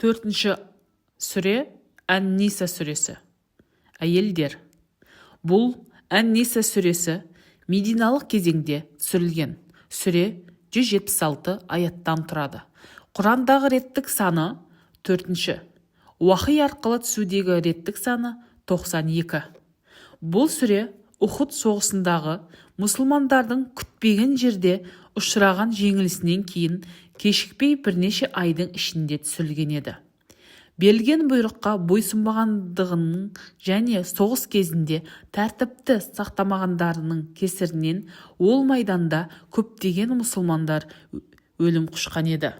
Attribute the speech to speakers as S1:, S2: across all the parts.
S1: 4-ші сүре Ан-Ниса сүресі. Әйелдер. Бұл Ан-Ниса сүресі мединалық кезеңде түсірілген. Сүре 176 аяттан тұрады. Құрандағы реттік саны 4-ші. Уахи арқылы түсудегі реттік саны 92. Бұл сүре Ухуд соғысындағы мұсылмандардың күтпеген жерде ұшыраған жеңілісінен кейін кешікпей бірнеше айдың ішінде түсірілген еді. Берілген бұйрыққа бойсұнбағандығының және соғыс кезінде тәртіпті сақтамағандарының кесірінен ол майданда көптеген мұсылмандар өлім құшқан еді.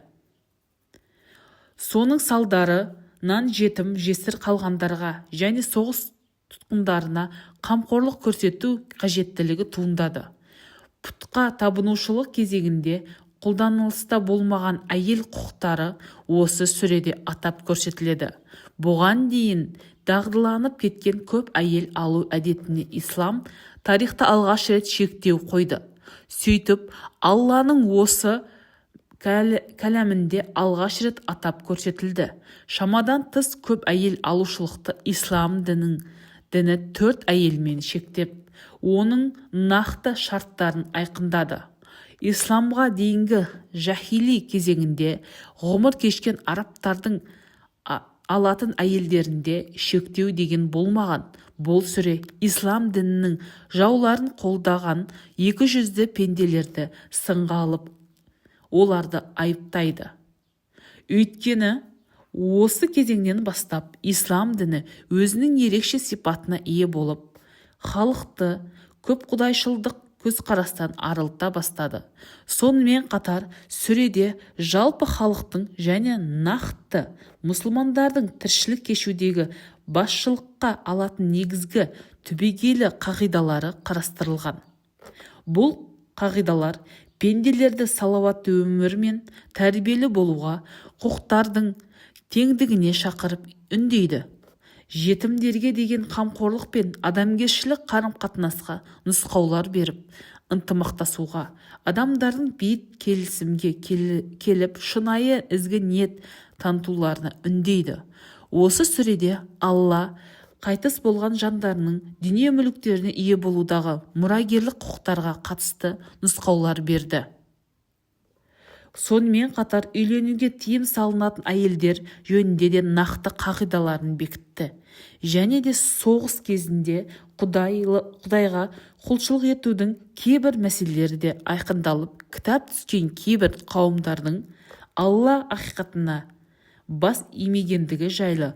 S1: Соның салдарынан жетім жесір қалғандарға және соғыс тұтқындарына қамқорлық көрсету қажеттілігі туындады. Пұтқа табынушылық кезегінде қолданылыста болмаған әйел құқықтары осы сүреде атап көрсетіледі. Бұған дейін дағдыланып кеткен көп әйел алу әдетіне ислам тарихта алғаш рет шектеу қойды. Сөйтіп, Алланың осы кәләмінде алғаш рет атап көрсетілді. Шамадан тыс көп әйел алушылықты ислам діні 4 әйелмен шектеп, оның нақты шарттарын айқындады. Исламға дейінгі жахили кезеңінде ғұмыр кешкен арабтардың алатын әйелдерінде шектеу деген болмаған. Бұл сүре ислам дінінің жауларын қолдаған 200 пенделерді сынға алып, оларды айыптайды. Өйткені осы кезеңнен бастап ислам діні өзінің ерекше сипатына ие болып, халықты көп құдайшылдық көзқарастан арылта бастады. Сонымен қатар сүреде жалпы халықтың және нақты мұсылмандардың тіршілік кешудегі басшылыққа алатын негізгі түбегейлі қағидалары қарастырылған. Бұл қағидалар пенделерді салауатты өмір мен тәрбиелі болуға, құқықтардың теңдігіне шақырып үндейді. Жетімдерге деген қамқорлық пен адамгершілік қарым-қатынасқа нұсқаулар беріп, ынтымақтасуға, адамдардың бейбіт келісімге келіп шынайы ізгі ниет танытуларына үндейді. Осы сүреде Алла қайтыс болған жандарының дүние мүліктеріне ие болудағы мұрагерлік құқықтарға қатысты нұсқаулар берді. Сонымен қатар үйленуге тыйым салынатын әйелдер жөнінде де нақты қағидаларын бекітті. Және де соғыс кезінде Құдайға құлшылық етудің кейбір мәселелері де айқындалып, кітап түскен кейбір қауымдардың Алла ақиқатына бас имегендігі жайлы,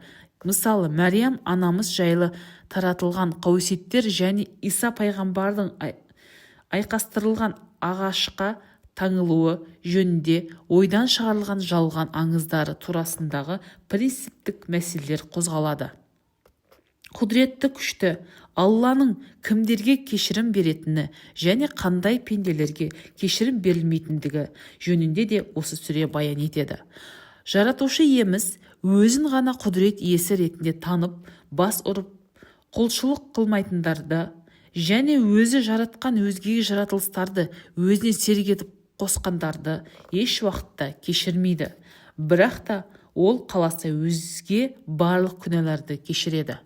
S1: мысалы Мәриям анамыз жайлы таратылған қауесеттер және Иса пайғамбардың айқастырылған ағашқа таңылуы жөнінде ойдан шығарылған жалған аңыздары турасындағы принциптік мәселелер қозғалады. Құдіретті күшті Алланың кімдерге кешірім беретіні және қандай пенделерге кешірім берілмейтіндігі жөнінде де осы сүре баян етеді. Жаратушы иеміз өзін ғана құдірет иесі ретінде танып, бас ұрып, құлшылық қылмайтындарды және өзі жаратқан өзге жаратылыстарды өзіне серік етіп қосқандарды еш уақытта кешірмейді. Бірақ та ол қаласа өзге барлық күнәларды кешіреді.